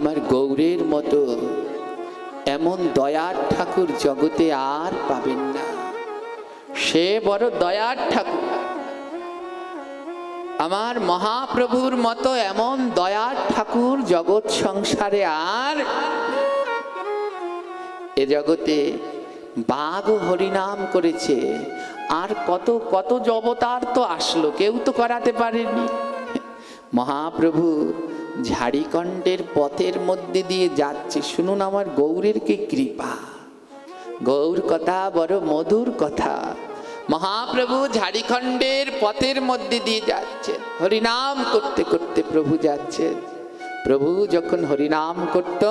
আমার গৌরের মতো এমন দয়ার ঠাকুর জগতে আর পাবেন না। সে বড় দয়ার ঠাকুর। আমার মহাপ্রভুর মতো এমন দয়ার ঠাকুর জগৎ সংসারে আর এ জগতে বাঘ হরিনাম করেছে, আর কত কত অবতার তো আসলো, কেউ তো করাতে পারেনি। মহাপ্রভু ঝাড়িকণ্ডের পথের মধ্যে দিয়ে যাচ্ছে, শুনুন আমার গৌরের কি কৃপা। গৌর কথা বড় মধুর কথা। মহাপ্রভু ঝাড়িখণ্ডের পথের মধ্যে দিয়ে যাচ্ছে, হরিনাম করতে করতে প্রভু যাচ্ছে। প্রভু যখন হরিনাম করত,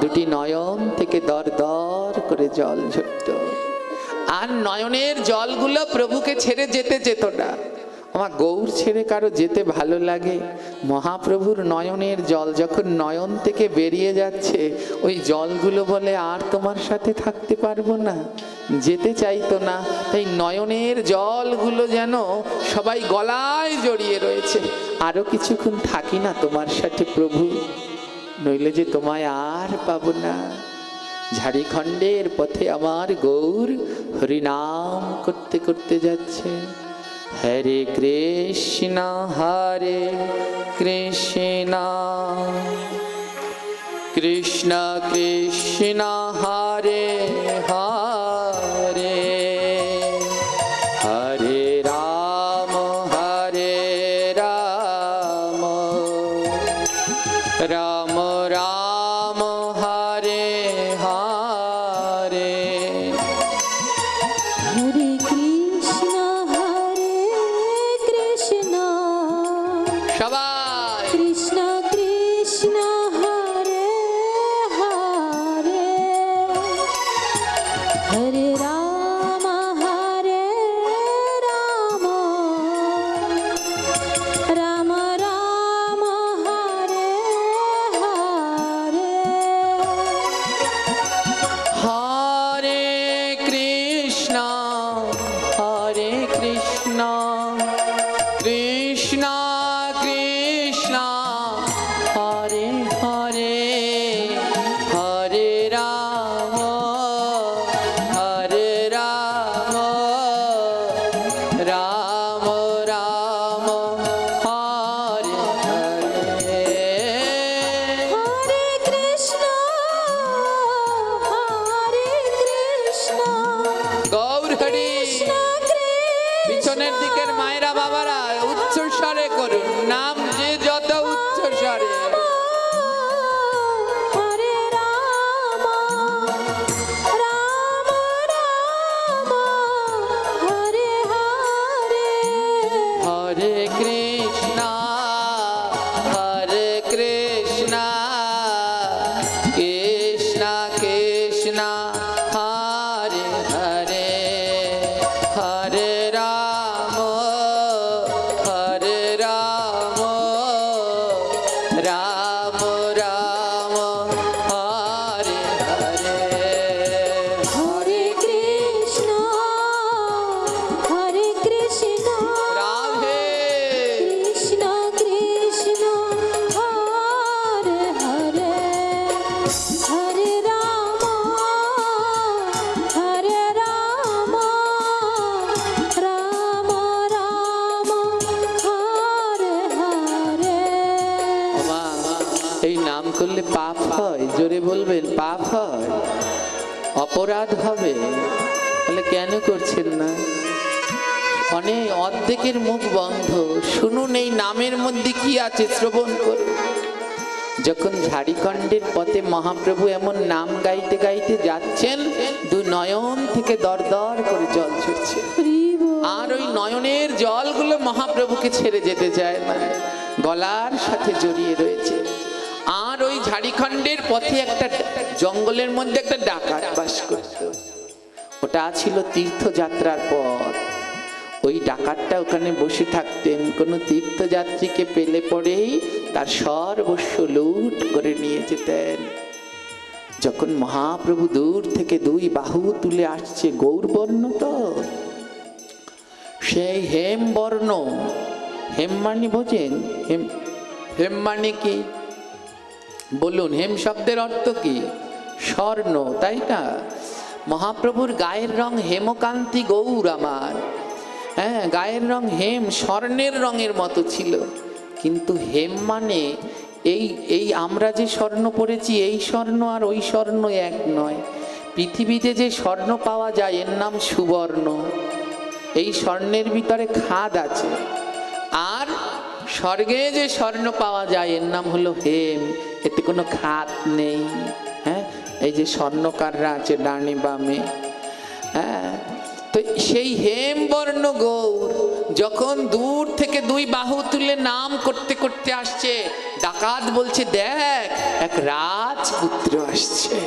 দুটি নয়ন থেকে দর দর করে জল ঝরত, আর নয়নের জলগুলো প্রভুকে ছেড়ে যেতে যেত না। আমার গৌর ছেড়ে কারো যেতে ভালো লাগে? মহাপ্রভুর নয়নের জল যখন নয়ন থেকে বেরিয়ে যাচ্ছে, ওই জলগুলো বলে আর তোমার সাথে থাকতে পারবো না, যেতে চাইতো না। তাই নয়নের জলগুলো যেন সবাই গলায় জড়িয়ে রয়েছে, আরো কিছুক্ষণ থাকি না তোমার সাথে প্রভু, নইলে যে তোমায় আর পাবো না। ঝাড়িখণ্ডের পথে আমার গৌর হরিনাম করতে করতে যাচ্ছে। হরে কৃষ্ণ হরে কৃষ্ণ কৃষ্ণ কৃষ্ণ হরে হরে, হরে রাম রাম রাম হরে হরে। হরে কৃষ্ণ সবাই কৃষ্ণ কৃষ্ণ হরে হরে, হরে রাম রাম রাম হরে হরে। হরে কৃষ্ণ কৃষ্ণ কৃষ্ণ হরে হরে, হরে রাম রাম রাম হরে হরে। হরে কৃষ্ণ গৌর হরি। পিছনের দিকের মায়েরা বাবারা উচ্চ স্বরে করুন, নাম যে যত উচ্চ স্বরে। হরে রাম রাম হরে হরে, হরে কৃষ্ণ কৃষ্ণ কৃষ্ণ হরে হরে, হরে রাম রাম রাম হরে হরে। হরে কৃষ্ণ রাধে কৃষ্ণ কৃষ্ণ হরে হরে, হরে রাম রাম রাম হরে হরে। মা, এই নাম করলে পাপ হয়? জোরে বলবেন, পাপ হয়, অপরাধ হবে? তাহলে কেন করছেন না? অনেক অর্ধেকের মুখ বন্ধ, শুনুন এই নামের মধ্যে কি আছে, শ্রবণ করুন। যখন ঝাড়িখণ্ডের পথে মহাপ্রভু এমন নাম গাইতে গাইতে যাচ্ছেন, দু নয়ন থেকে দর দর করে জল ছুটছে, আর ওই নয়নের জলগুলো মহাপ্রভুকে ছেড়ে যেতে চায় না, গলার সাথে জড়িয়ে রয়েছে। আর ওই ঝাড়িখণ্ডের পথে একটা জঙ্গলের মধ্যে একটা ডাকাত বাস করত, ওটা ছিল তীর্থযাত্রার পথ। ওই ডাকাতটা ওখানে বসে থাকতেন, কোনো তীর্থযাত্রীকে পেলে পরেই তার সর্বস্ব লুট করে নিয়ে যেতেন। যখন মহাপ্রভু দূর থেকে দুই বাহু তুলে আসছে, গৌরবর্ণ তো, সেই হেম বর্ণ, হেম মানে বোঝেন? হেম মানে কি? বলুন, হেম শব্দের অর্থ কি? স্বর্ণ, তাই না? মহাপ্রভুর গায়ের রং হেমকান্তি গৌর আমার। হ্যাঁ, গায়ের রং হেম, স্বর্ণের রঙের মতো ছিল। কিন্তু হেম মানে এই এই আমরা যে স্বর্ণ পড়েছি, এই স্বর্ণ আর ওই স্বর্ণ এক নয়। পৃথিবীতে যে স্বর্ণ পাওয়া যায় এর নাম সুবর্ণ। এই স্বর্ণের ভিতরে খাদ আছে। আর স্বর্গে যে স্বর্ণ পাওয়া যায় এর নাম হলো হেম, এতে কোনো খাদ নেই। হ্যাঁ, এই যে স্বর্ণকাররা আছে ডানে বামে, হ্যাঁ, তো সেই হেম বর্ণ গৌর যখন দূর থেকে দুই বাহু তুলে নাম করতে করতে আসছে, ডাকাত বলছে, দেখ এক রাজপুত্র আসছে,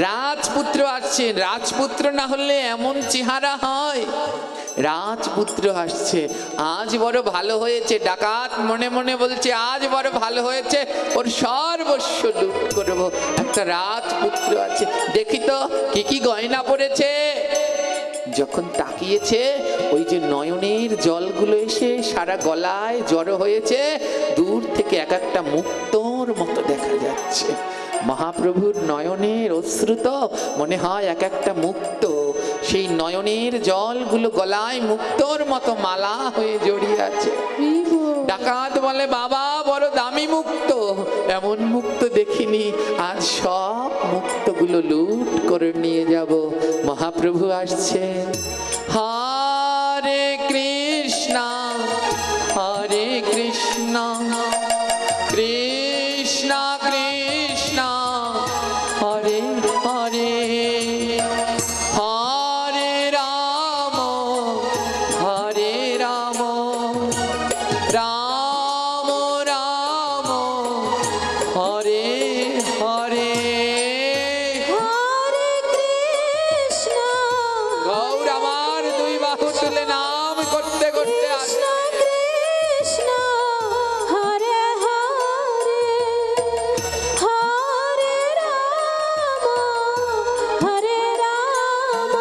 রাজপুত্র আসছে। রাজপুত্র না হলে এমন চেহারা হয়? রাজপুত্র আসছে, আজ বড় ভালো হয়েছে। ডাকাত মনে মনে বলছে, আজ বড় ভালো হয়েছে, ওর সর্বস্ব লুট করবো। একটা রাজপুত্র আছে, দেখি তো কি কি গয়না পড়েছে। যখন তাকিয়েছে, ওই যে নয়নের জলগুলো এসে সারা গলায় জড়ো হয়েছে, দূর থেকে এক একটা মুক্তোর মতো দেখা যাচ্ছে। মহাপ্রভুর নয়নের অশ্রুত মনে হয় এক একটা মুক্ত। সেই নয়নের জলগুলো গলায় মুক্তোর মতো মালা হয়ে জড়িয়ে আছে। ডাকাত বলে, বাবা বড় দামি মুক্ত, এমন মুক্ত দেখিনি, আজ সব মুক্তগুলো লুট করে নিয়ে যাব। মহাপ্রভু আসছে। হরে কৃষ্ণ হরে কৃষ্ণ কৃষ্ণ কৃষ্ণ হরে হরে, হরে রাম হরে রাম রাম রাম হরে হরে। হরে কৃষ্ণ গৌর আমার দুই বাহু তুলে নাম করতে করতে আসছে। কৃষ্ণ হরে হরে, হরে রাম হরে রাম,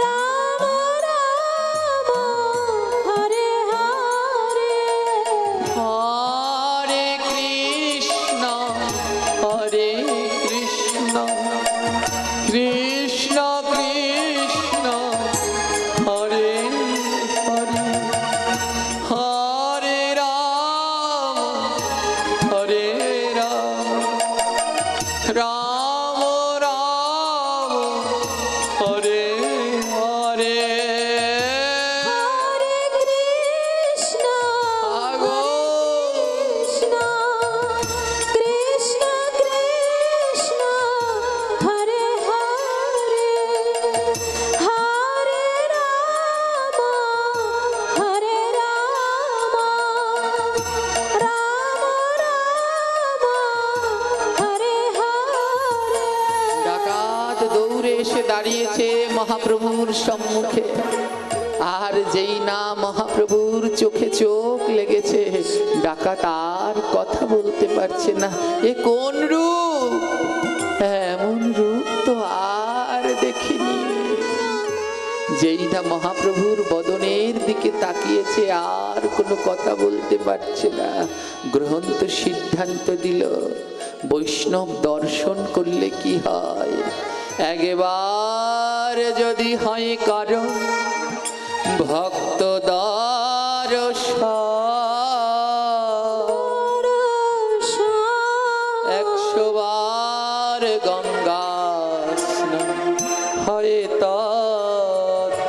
রাম রাম হরে হরে। হরে কৃষ্ণ হরে কৃষ্ণ কৃষ্ণ কৃষ্ণ হরে হরে, হরে রাম হরে রাম রাম রাম হরে হরে। হরে কৃষ্ণ আগো কৃষ্ণ কৃষ্ণ কৃষ্ণ হরে হরে, হরে রাম হরে রাম, রাম রাম হরে হরে। ডাকাত দৌড়ে এসে দাঁড়িয়েছে মহাপ্রভুর সম্মুখে। আর যেই না মহাপ্রভুর চোখে চোখ লেগেছে, ডাকাত আর কথা বলতে পারছে না। এ কোন রূপ? এমন রূপ তো আর দেখিনি। যেই না মহাপ্রভুর বদনের দিকে তাকিয়েছে, আর কোনো কথা বলতে পারছে না। গ্রহন্ত সিদ্ধান্ত দিল, বৈষ্ণব দর্শন করলে কি হয়? একবার যদি হয় কারো ভক্ত দর্শন, 100 বার গঙ্গা স্নান হয় তৎক্ষণ।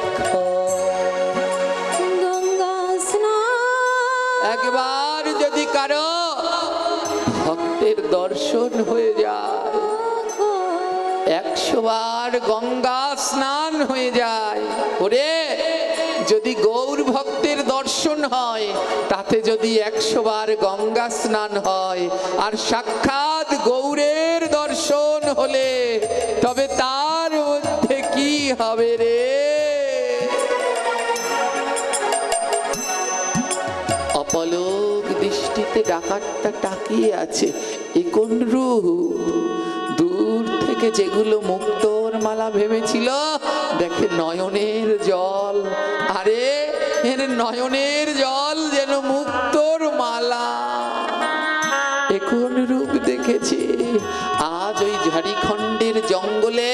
গঙ্গা স্নান একবার যদি কারো ভক্তের দর্শন হয়ে যায়, 100 বার গঙ্গা স্নান হয়ে যায়। ওরে, যদি গৌর ভক্তের দর্শন হয়, তাতে যদি 100 বার গঙ্গা স্নান হয়, আর সাক্ষাৎ গৌরের দর্শন হলে তবে তার মধ্যে কি হবে রে? অপলক দৃষ্টিতে ডাকাতটা তাকিয়ে আছে। এ কোন রূপ? দূর থেকে যেগুলো মুক্তোর মালা ভেবেছিল, দেখে নয়নের জল। আরে এর নয়নের জল যেন মুক্তোর মালা। একটু রেখেছি। আজ ওই ঝাড়খণ্ডের জঙ্গলে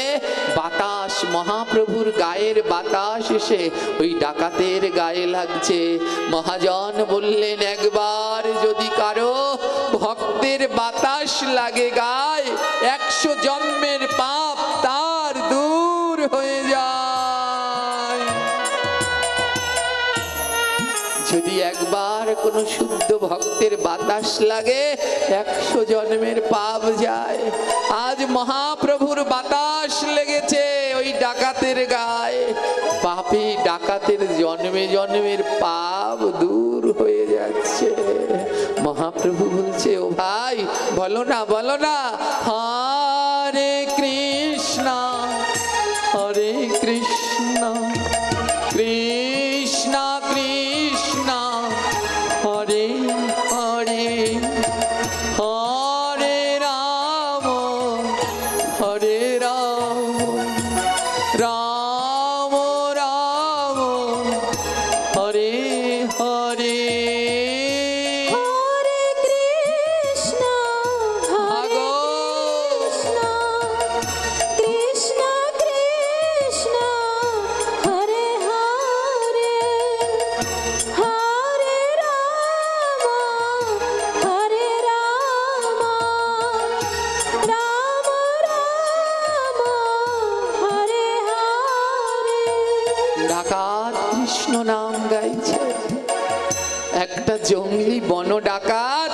বাতাস, মহাপ্রভুর গায়ের বাতাস এসে ওই ডাকাতের গায়ে লাগছে। মহাজন বললেন, একবার যদি কারো ভক্তের বাতাস লাগে গায়ে, 100 জন্মের পাপ তার দূর হয়ে যায়। যদি একবার কোন শুদ্ধ ভক্তের বাতাস লাগে, 100 জন্মের পাপ যায়। আজ মহাপ্রভুর বাতাস লেগেছে ওই ডাকাতের গায়ে। পাপী ডাকাতের জন্মে জন্মের পাপ দূর হয়ে যাচ্ছে। মহাপ্রভু বলছে, ও ভাই বলো না, বলো না, হরে কৃষ্ণ হরে কৃষ্ণ কৃষ্ণ কৃষ্ণ হরে হরে, হরে রাম হরে রাম, রাম রাম হরে হরে। হরে কৃষ্ণ হরে কৃষ্ণ কৃষ্ণ কৃষ্ণ হরে হরে, হরে রাম হরে রাম, রাম রাম হরে হরে। ডাকাত কৃষ্ণ নাম গাইছে। একটা জঙ্গলি বন ডাকাত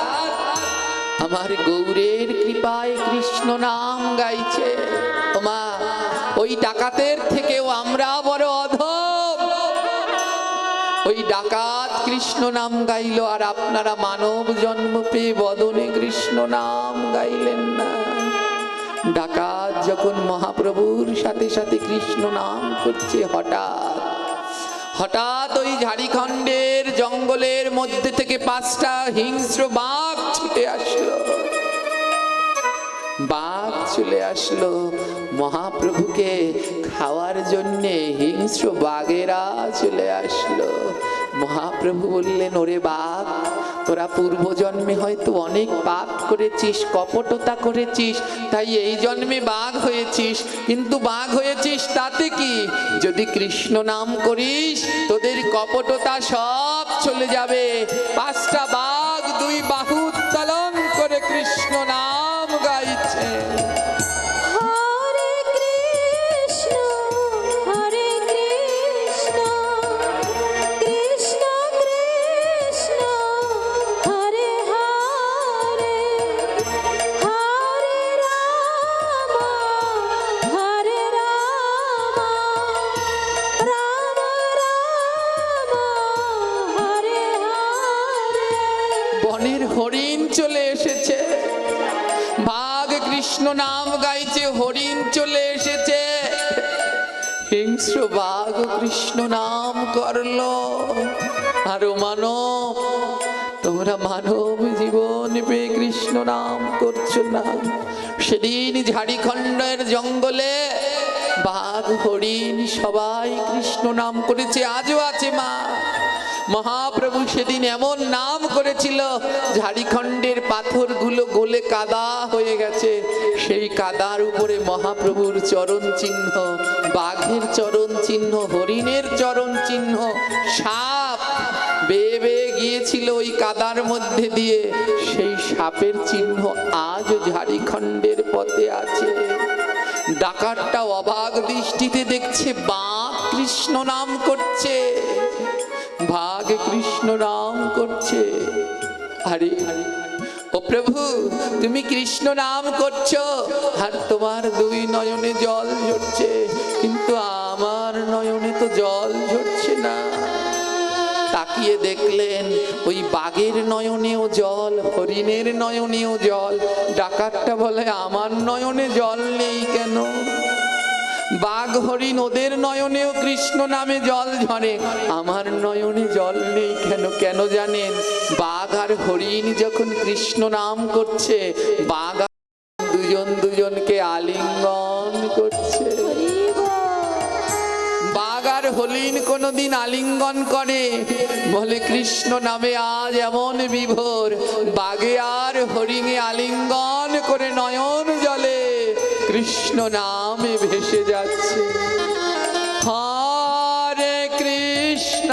আমার গৌরের কৃপায় কৃষ্ণ নাম গাইছে। ওমা, ওই ডাকাতের থেকেও আমরা বড় অধম। ওই ডাকাত কৃষ্ণ নাম গাইলো, আর আপনারা মানব জন্ম পেয়ে বদনে কৃষ্ণ নাম গাইলেন না। ডাকাত যখন মহাপ্রভুর সাথে সাথে কৃষ্ণ নাম করছে, হঠাৎ ওই ঝাড়খণ্ডের জঙ্গলের মধ্যে থেকে 5টা হিংস্র বাঘ ছুটে আসলো। বাঘ চলে আসলো মহাপ্রভুকে খাওয়ার জন্যে। হিংস্র বাঘেরা চলে আসলো। মহাপ্রভু বললেন, ওরে বাঘ, তোরা পূর্বজন্মে হয়তো অনেক পাপ করেছিস, কপটতা করেছিস, তাই এই জন্মে বাঘ হয়েছিস। কিন্তু বাঘ হয়েছিস তাতে কি, যদি কৃষ্ণ নাম করিস তোদের কপটতা সব চলে যাবে। 5টা বাঘ 2 বাহু উত্তোলন করে কৃষ্ণ নাম গাইছে। হরে কৃষ্ণ হরে কৃষ্ণ কৃষ্ণ কৃষ্ণ হরে হরে, হরে রাম হরে রাম, রাম রাম হরে হরে। বনের হরিণ চলে এসেছে। বাঘ কৃষ্ণ নাম গাইছে, হরিণ চলে এসেছে। হিংস্র বাঘ কৃষ্ণ নাম করলো। আরো মানব, তোমরা মানব জীবন পেয়ে কৃষ্ণ নাম করছো না। সেদিন ঝাড়খণ্ডের জঙ্গলে বাঘ হরিণ সবাই কৃষ্ণ নাম করেছে, আজও আছে মা। মহাপ্রভু সেদিন এমন নাম করেছিল, ঝাড়খণ্ডের পাথরগুলো গলে কাদা হয়ে গেছে। সেই কাদার উপরে মহাপ্রভুর চরণ চিহ্ন, বাঘের চরণ চিহ্ন, হরিণের চরণ চিহ্ন, সাপ বেয়ে বেয়ে গিয়েছিল ওই কাদার মধ্যে দিয়ে। সেই সাপের চিহ্ন আজও ঝাড়খণ্ডের পথে আছে। ডাকাতটা অবাক দৃষ্টিতে দেখছে, বাঘ কৃষ্ণ নাম করছে, বাঘ কৃষ্ণ নাম করছে। আরে ও প্রভু, তুমি কৃষ্ণ নাম করছো আর তোমার 2 নয়নে জল ঝরছে, কিন্তু আমার নয়নে তো জল ঝরছে না। তাকিয়ে দেখলেন ওই বাঘের নয়নেও জল, হরিণের নয়নেও জল। ডাকাতটা বলে, আমার নয়নে জল নেই কেন? বাঘ হরিণ ওদের নয়নেও কৃষ্ণ নামে জল ঝরে, আমার নয়নে জল নেই কেন? কেন জানেন? বাঘ আর হরিণ যখন কৃষ্ণ নাম করছে, বাঘ দুজন দুজনকে আলিঙ্গন করছে। বাঘ আর হরিণ কোনো কোনোদিন আলিঙ্গন করে, বলে কৃষ্ণ নামে আজ এমন বিভোর, বাগে আর হরিণে আলিঙ্গন করে নয়ন জলে কৃষ্ণ নামে ভেসে যাচ্ছে। হরে কৃষ্ণ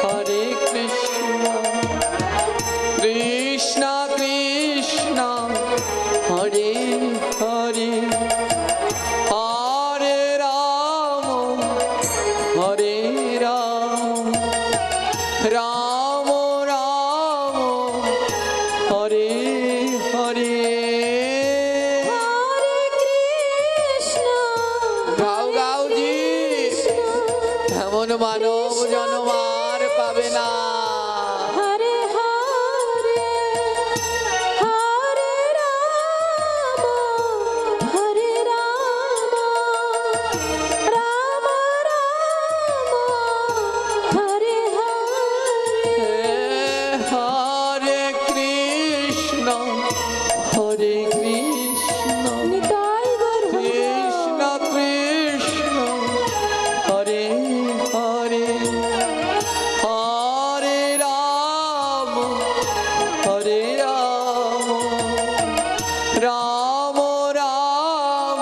হরে কৃষ্ণ কৃষ্ণ কৃষ্ণ হরে হরে, হরে রাম হরে রাম রাম রাম হরে হরে। গাও গাও জি, এমন মানব জন্ম আর পাবে না। হরে হরে হরে রাম হরে রাম রাম রাম হরে হরে। হরে কৃষ্ণ হরে কৃষ্ণ নিতাই গৌর কৃষ্ণ কৃষ্ণ হরে হরে, হরে রাম হরে রাম রাম রাম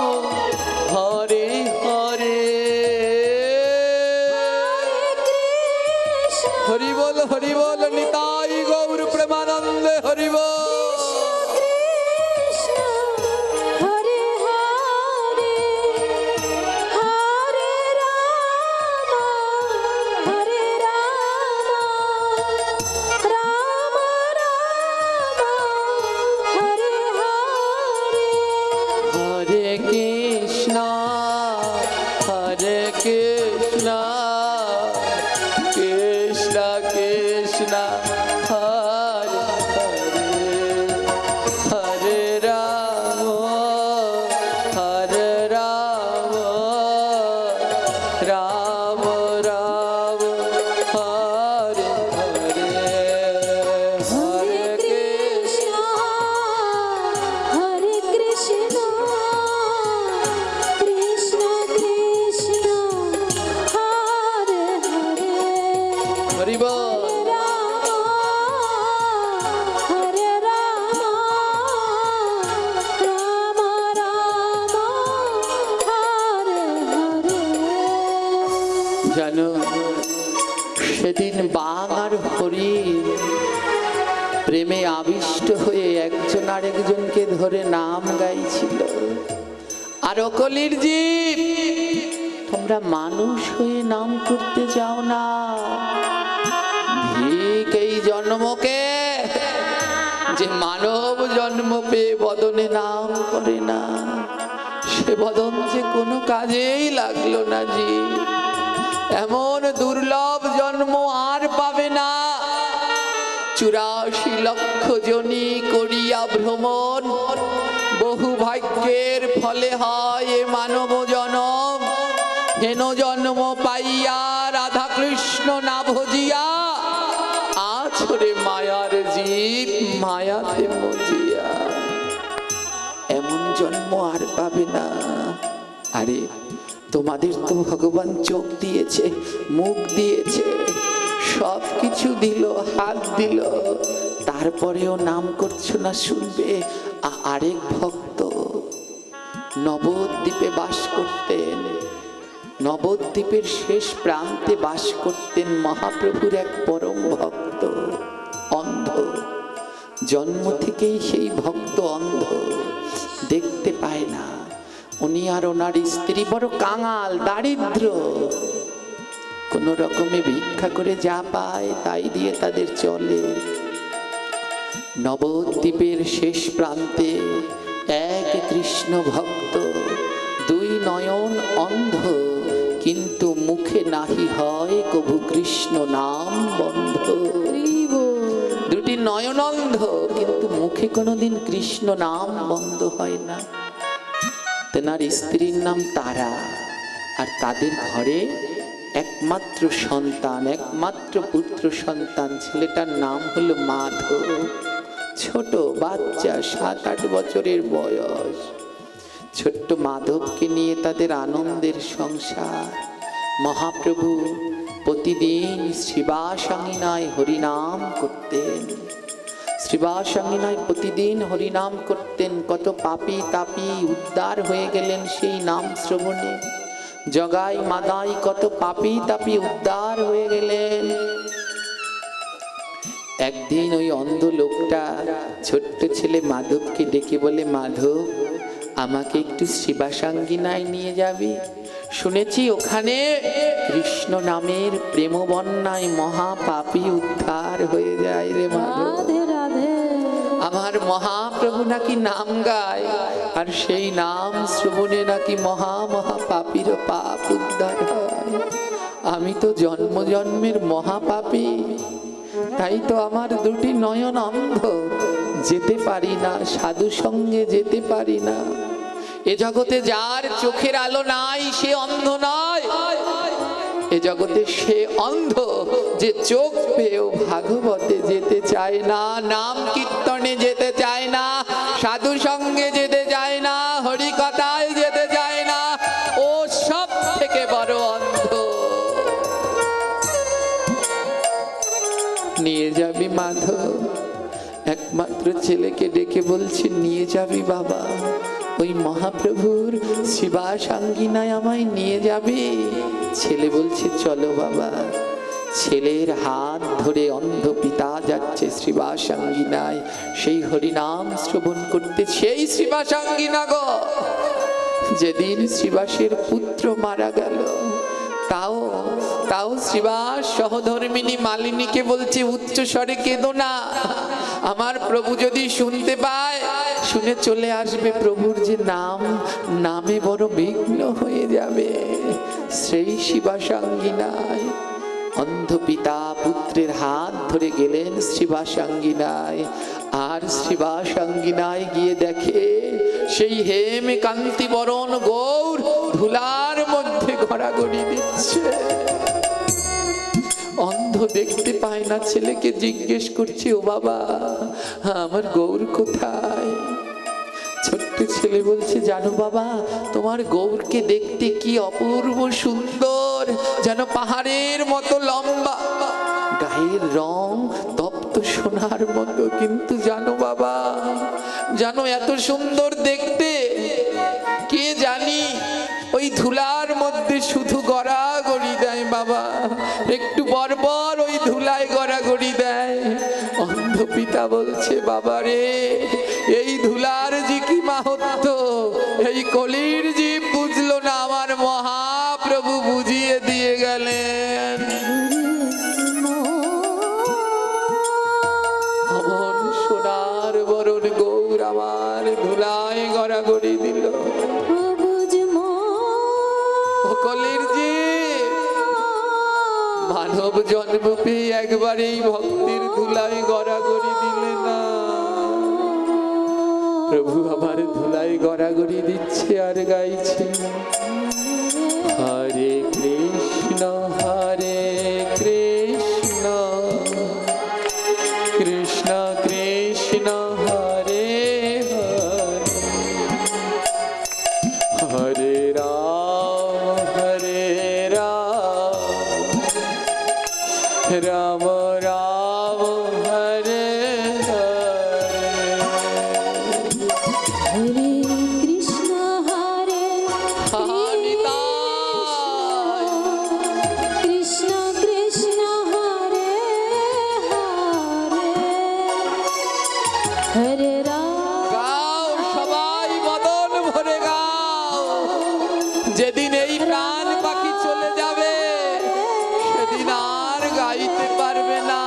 হরে হরে। কৃষ্ণ হরি বল নিতাই গৌর প্রেমানন্দে হরি বল। কৃষ্ণ হরে হরে হরে রাম হরে রাম রাম রাম হরে হরে। হরে কৃষ্ণ কৃষ্ণ কৃষ্ণ হরে হরে, হরে রাম রাম রাম হরে হরে। হরে কৃষ্ণ হরে কৃষ্ণ কৃষ্ণ কৃষ্ণ হরে হরে। হরি বল। হরে রাম রাম রাম হরে হরে। জানো, সেদিন বাঘ আর হরিণ প্রেমে আবিষ্ট হয়ে একজন আরেকজনকে ধরে নাম গাইছিল। আর অকলির জীব, তোমরা মানুষ হয়ে নাম করতে যাও না, ঠিক এই জন্মকে যে মানব জন্ম পেয়ে বদনে নাম করে না, সে বদন যে কোনো কাজেই লাগলো না জি। এমন দুর্লভ জন্ম আর পাবে না। 84 লক্ষ জনি করিয়া ভ্রমণ, বহু ভাগ্যের ফলে হয় এ মানব জনম। হেন জন্ম পাইয়া রাধা কৃষ্ণ না ভজিয়া, আছরে মায়ার জীব মায়াতে মজিয়া। এমন জন্ম আর পাবে না। আরে তোমাদের তো ভগবান চোখ দিয়েছে, মুখ দিয়েছে, সব কিছু দিল, হাত দিল, তারপরেও নাম করছো না। শুনবে আরেক ভক্ত নবদ্বীপে বাস করতেন, নবদ্বীপের শেষ প্রান্তে বাস করতেন মহাপ্রভুর এক পরম ভক্ত, অন্ধ। জন্ম থেকেই সেই ভক্ত অন্ধ, দেখতে পায় না। উনি আর ওনার স্ত্রী বড় কাঙাল, দারিদ্র, কোনো রকমে ভিক্ষা করে যা পায় তাই দিয়ে তাদের চলে। নবদ্বীপের শেষ প্রান্তে এক কৃষ্ণ ভক্ত, দুই নয়ন অন্ধ, কিন্তু মুখে নাহি হয় কভু কৃষ্ণ নাম বন্ধ। দুটি নয়ন অন্ধ, কিন্তু মুখে কোনোদিন কৃষ্ণ নাম বন্ধ হয় না। তেনার স্ত্রীর নাম তারা, আর তাদের ঘরে একমাত্র সন্তান, একমাত্র পুত্র সন্তান, ছেলেটার নাম হলো মাধব। ছোট বাচ্চা, 7-8 বছরের বয়স। ছোট্ট মাধবকে নিয়ে তাদের আনন্দের সংসার। মহাপ্রভু প্রতিদিন শ্রীবাসাঙ্গিনায় হরিনাম করতেন। শ্রীবাসাঙ্গিনায় প্রতিদিন হরিনাম করতেন। কত পাপী তাপী উদ্ধার হয়ে গেলেন সেই নাম শ্রবণে। জগাই মাদাই কত পাপী তাপী উদ্ধার হয়ে গেলেন। একদিন ওই অন্ধ লোকটা ছোট্ট ছেলে মাধবকে ডেকে বলে, মাধব, আমাকে একটু শ্রীবাসাঙ্গিনায় নিয়ে যাবি? শুনেছি ওখানে কৃষ্ণ নামের প্রেম বন্যায় মহাপাপী উদ্ধার হয়ে যায় রে মাধব। রাধে রাধে। আমার মহাপ্রভু নাকি নাম গায়, আর সেই নাম শ্রবণে নাকি মহা পাপীর পাপ উদ্ধার হয়। আমি তো জন্ম জন্মের মহাপাপী, তাই তো আমার দুটি নয়ন অন্ধ, যেতে পারি না, সাধু সঙ্গে যেতে পারি না। এ জগতে যার চোখের আলো নাই সে অন্ধ নয়, এ জগতে সে অন্ধ যে চোখ পেয়েও ভাগবতে যেতে চায় না, নাম কীর্তনে যেতে চায় না, সাধু সঙ্গে যেতে চায় না, হরি কথায় যেতে চায় না। ও সব থেকে বড় অন্ধ। নিয়ে যাবি মাধব? একমাত্র ছেলেকে ডেকে বলছে, নিয়ে যাবি বাবা? ওই মহাপ্রভুর শিবাসাঙ্গিনায় আমায় নিয়ে যাবে? ছেলে বলছে, চলো বাবা। ছেলের হাত ধরে অন্ধ পিতা যাচ্ছে শিবাসাঙ্গিনায় সেই হরিনাম শ্রবণ করতে। সেই শিবাসাঙ্গিনা গো, যেদিন শিবাসের পুত্র মারা গেল, তাও শ্রীবাস সহধর্মিনী মালিনীকে বলছে, উচ্চ স্বরে কেঁদো না, আমার প্রভু যদি শুনতে পায়, শুনে চলে আসবে, প্রভুর যে নামে বড় বিঘ্ন হয়ে যাবে। সেই শিবাসাঙ্গিনায় অন্ধ পিতা পুত্রের হাত ধরে গেলেন শ্রীবাসাঙ্গিনায়। আর শ্রীবাসাঙ্গিনায় গিয়ে দেখে সেই হেমে কান্তি বরণ গৌর ধুলার মধ্যে গড়াগড়ি দিচ্ছে। অন্ধ দেখতে পায় না, ছেলেকে জিজ্ঞেস করছে, ও বাবা, আমার গৌর কোথায়? ছোট্ট ছেলে বলছে, জানো বাবা, তোমার গৌরকে দেখতে কি অপূর্ব সুন্দর, যেন পাহাড়ের মতো লম্বা, গায়ের রং তপ্ত সোনার মতো। কিন্তু জানো বাবা, জানো এত সুন্দর দেখতে, কে জানি ওই ধুলার মধ্যে শুধু গড়াগড়ি দেয় বাবা, একটু বরবর ওই ধুলায় গড়াগড়ি দেয়। অন্ধ পিতা বলছে, বাবা রে, এই ধুলার যে কি মাহাত্ম্য, এই কলির জীব বুঝলো না, আমার মহাপ্রভু বুঝিয়ে দিয়ে গেলেন। অমন সোনার বরণ গৌর আমার ধুলায় গড়াগড়ি দিল। কলির জীব মানব জন্ম পেয়ে একবারেই ভক্তির ধুলায় গড়াগড়ি দিলে না। প্রভু আমার ধুলায় গড়াগড়ি দিচ্ছে আর গাইছে, হরে কৃষ্ণ হরে কৃষ্ণ, কৃষ্ণ কৃষ্ণ হরে হরে, হরে রাম হরে রাম, রাম রাম হরে হরে। হরে কৃষ্ণ হরে কৃষ্ণ, কৃষ্ণ হরে হরে, হরে রাম। গাও সবাই, বদন ভরে গাও। যেদিন এই প্রাণ পাখি চলে যাবে, সেদিন আর গাইতে পারবে না।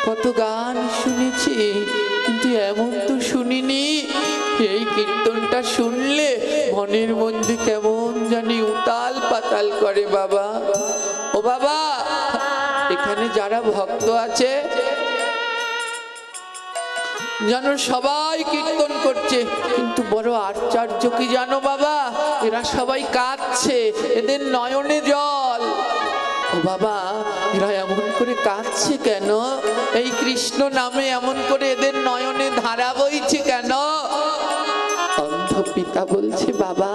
কত গান শুনেছি, কিন্তু এমন তো শুনিনি। এই কীর্তনটা শুনলে মনের মধ্যে কেমন জানি উতাল পাতাল করে বাবা। ও বাবা, এখানে যারা ভক্ত আছে জানো সবাই কীর্তন করছে, কিন্তু বড় আশ্চর্য কি জানো বাবা, এরা সবাই কাঁদছে, এদের নয়নে জল। ও বাবা, এরা এমন করে কাঁদছে কেন? এই কৃষ্ণ নামে এমন করে এদের নয়নে ধারা বইছে কেন? অন্ধ পিতা বলছে বাবা,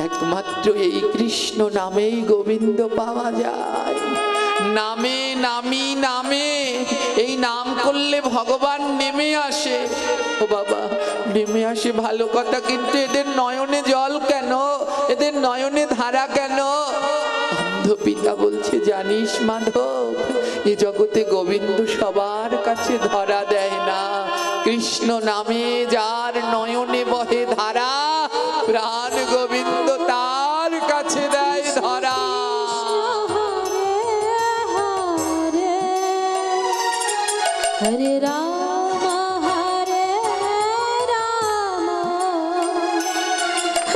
একমাত্র এই কৃষ্ণ নামেই গোবিন্দ পাওয়া যায়। নামে নামি নামে, এই নাম করলে ভগবান নেমে আসে। ও বাবা, নেমে আসে ভালো কথা, কিন্তু এদের নয়নে জল কেন? এদের নয়নে ধারা কেন? অন্ধ পিতা বলছে জানিস মাধব, এ জগতে গোবিন্দ সবার কাছে ধরা দেয় না। কৃষ্ণ নামে যার নয়নে বহে ধারা, প্রাণ গোবিন্দ তার কাছে দেয় ধরা। হরে রাম হরে রাম,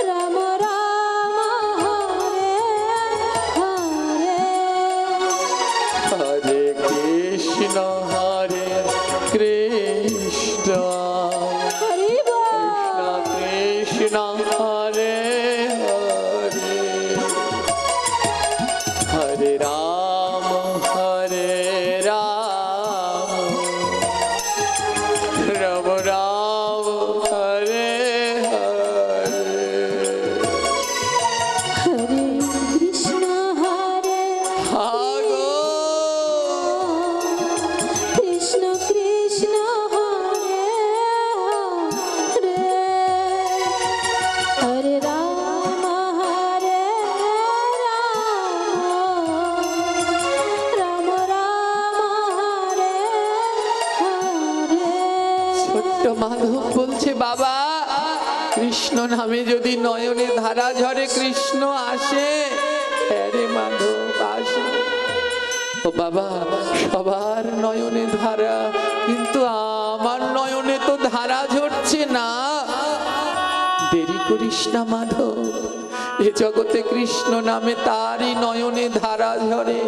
রাম রাম হরে হরে, হরে কৃষ্ণ হরে কৃষ্ণ, হরি বল। কৃষ্ণ হরে হরে, হরে রাম হরে রাম, রাম রাম হরে হরে। হরে কৃষ্ণ হরে হাগো কৃষ্ণ কৃষ্ণ হরে হরে, হরে রাম হরে রাম, রাম রাম হরে হরে। ছোট্ট মাধব বলছে বাবা, কৃষ্ণ নামে যদি নয়নে ধারা ঝরে কৃষ্ণ আসে। হ্যাঁ রে মাধব, আসে। ও বাবা, সবার নয়নে ধারা, কিন্তু আমার নয়নে তো ধারা ঝরছে না। দেরি করিস না মাধব, এ জগতে কৃষ্ণ নামে তারই নয়নে ধারা ঝরে,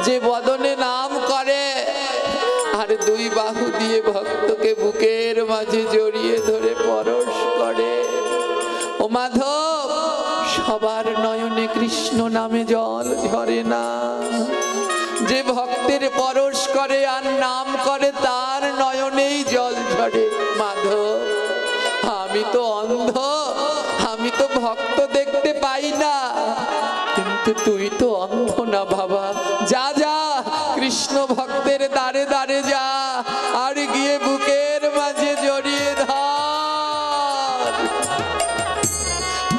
যে বদনে নাম করে আর দুই বাহু দিয়ে ভক্তকে বুকের মাঝে জড়িয়ে ধরে পরশ করে। ও মাধব, সবার নয়নে কৃষ্ণ নামে জল ঝরে না। যে ভক্তের পরশ করে আর নাম করে তার নয়নেই জল ঝরে। মাধব, আমি তো অন্ধ, আমি তো ভক্ত দেখতে পাই না, কিন্তু তুই তো অন্ধ না বাবা। যা যা, কৃষ্ণ ভক্তের দ্বারে দ্বারে যা, আর গিয়ে বুকের মাঝে জড়িয়ে ধর।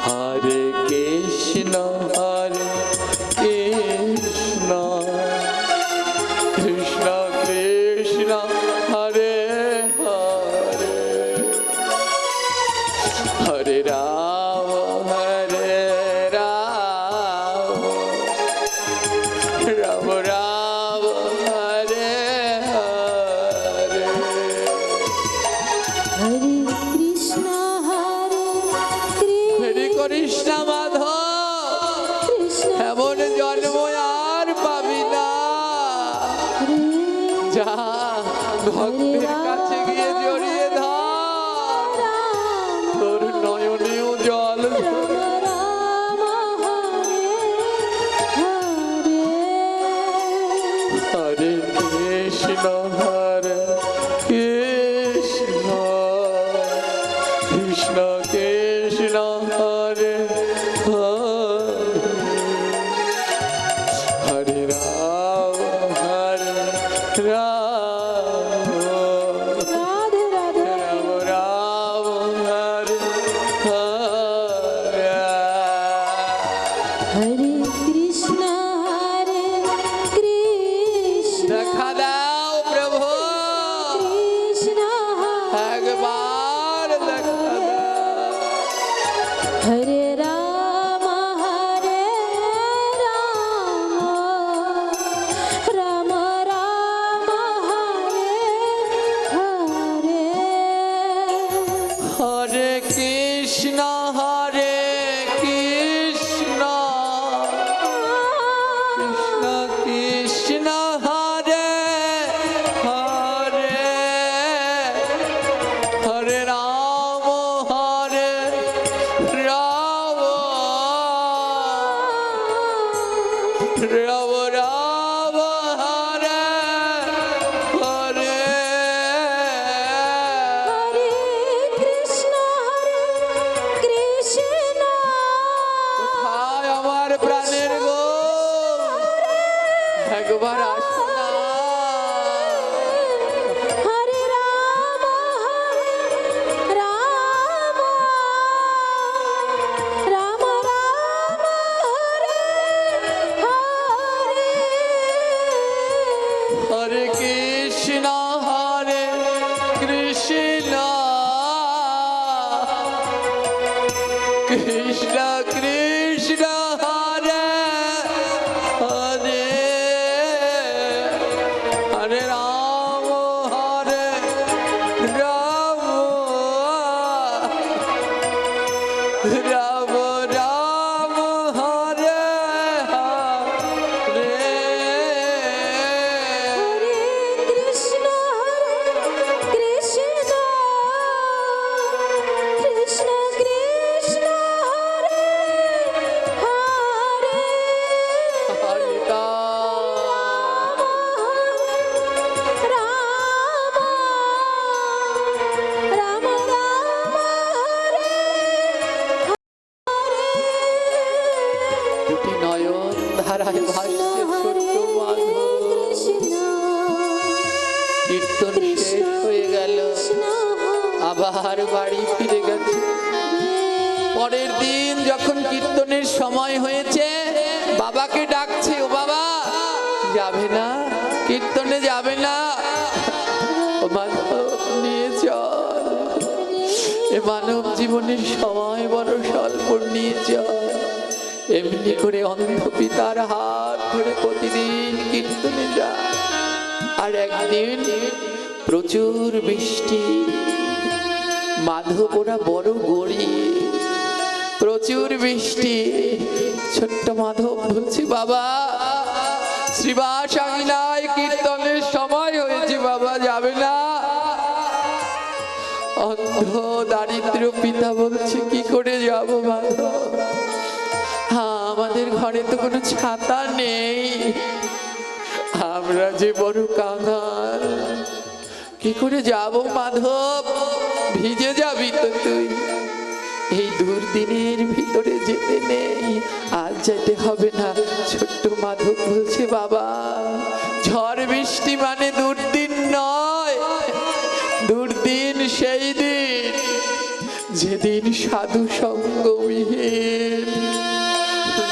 হরে কৃষ্ণ হরে কৃষ্ণ, কৃষ্ণ কৃষ্ণ হরে হরে, হরে রাম হরে রাম, রাম রাম হরে হরে। হরে কৃষ্ণ হরে হরে কৃষ্ণ মাধব, কৃষ্ণ এমন জন্ম আর পাবি না। যা, ভক্তের কাছে গিয়ে জড়িয়ে ধর, তোর নয়নেও জল ঝরে। রাম হরে হরে, হরে কৃষ্ণ হরে কৃষ্ণ, কৃষ্ণ কৃষ্ণ হরে হরে, হরে রাম হরে রাম। রাধে রাধে কৃষ্ণ কৃষ্ণ হরে হরে হরে রাম হরে রাম রাম রাম হরে হরে কৃষ্ণ কৃষ্ণ কৃষ্ণ কৃষ্ণ হরে হরে হরে রাম রাম রাম হরে দুটি নয়ন ধারায় ভাসছে ছোট্ট মাধব। কীর্তন শেষ হয়ে গেল, আবার বাড়ি ফিরে গেছে। পরের দিন যখন কীর্তনের সময় হয়েছে, বাবাকে ডাকছে, ও বাবা যাবে না, কীর্তনে যাবে না? ও মাধব নিয়ে চল, এ মানব জীবনের সময় বড় স্বল্প, নিয়ে চল। এমনি করে অন্ধ পিতার হাত ধরে প্রতিদিন কীর্তনে যা। আর একদিন প্রচুর বৃষ্টি, মাধব ওরা বড় গরিব, প্রচুর বৃষ্টি। ছোট্ট মাধব বলছে, বাবা শ্রীবাস আঙিনায় কীর্তনের সময় হয়েছে, বাবা যাবে না? অন্ধ দারিদ্র পিতা বলছে, কি করে যাব মাধব? হ্যাঁ, আমাদের ঘরে তো কোনো ছাতা নেই, আমরা যে বড় কাঙাল, কি করে যাব মাধব? ভিজে যাবি তো তুই, এই দুর্দিনের ভিতরে যেতে নেই, আজ যেতে হবে না। ছোট্ট মাধব বলছে, বাবা ঝড় বৃষ্টি মানে দুর্দিন নয়, দুর্দিন সেই দিন যেদিন সাধু সঙ্গবিহীন,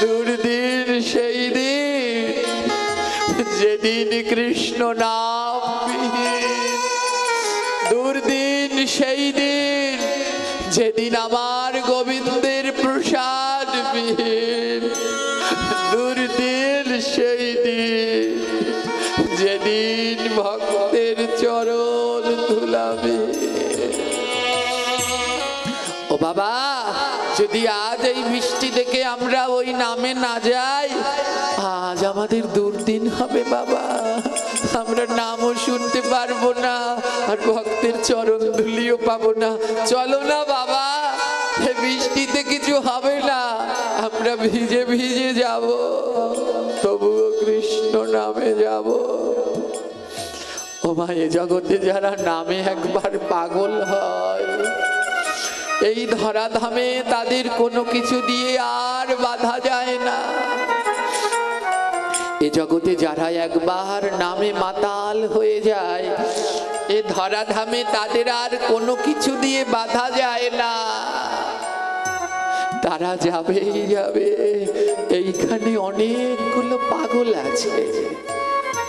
দুর্দিন সেই দিন যেদিন কৃষ্ণ নাম বিহীন, দুর্দিন সেই দিন যেদিন আমার গোবিন্দের প্রসাদ বিহীন, দুর্দিন সেই দিন যেদিন ভক্তের চরণ ধুলাবে। ও বাবা, যদি আজ এই বৃষ্টি দেখে আমরা ওই নামে না যাই, আজ আমাদের দুর্দিন হবে বাবা, আমরা নামও শুনতে পারবো না, আর ভক্তের চরণ ধুলিও পাবো না। চলো না বাবা, এই বৃষ্টিতে কিছু হবে না, আমরা ভিজে ভিজে যাব, তবুও কৃষ্ণ নামে যাব। ও মা, এ জগতে যারা নামে একবার পাগল হয়, এই ধরাধামে তাদের কোনো কিছু দিয়ে আর বাধা যায় না। এ জগতে যারা একবার নামে মাতাল হয়ে যায়, এ ধরাধামে তাদের আর কোনো কিছু দিয়ে বাধা যায় না, তারা যাবেই যাবে। এইখানে অনেকগুলো পাগল আছে,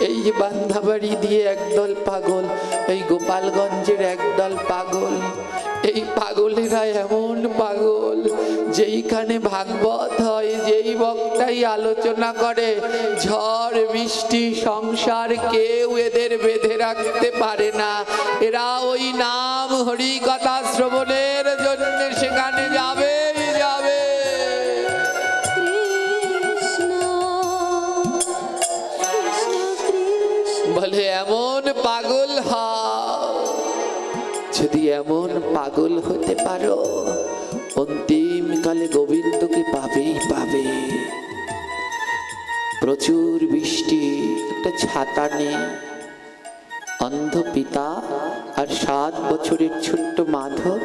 এই যে বান্ধাবাড়ি দিয়ে একদল পাগল, এই গোপালগঞ্জের একদল পাগল। এই পাগলেরা এমন পাগল, যেইখানে ভাগবত হয়, যেই বক্তাই আলোচনা করে, ঝড় বৃষ্টি সংসার কেউ এদের বেঁধে রাখতে পারে না। এরা ওই নাম হরি কথা শ্রবণের জন্য সেখানে যাবেই যাবে। বলে এমন পাগল হও, যদি এমন পাগল হতে পারো, অন্তিম কালে গোবিন্দকে পাবেই পাবে। প্রচুর বৃষ্টি, একটা ছাতা নেই, অন্ধ পিতা আর 7 বছরের ছোট্ট মাধব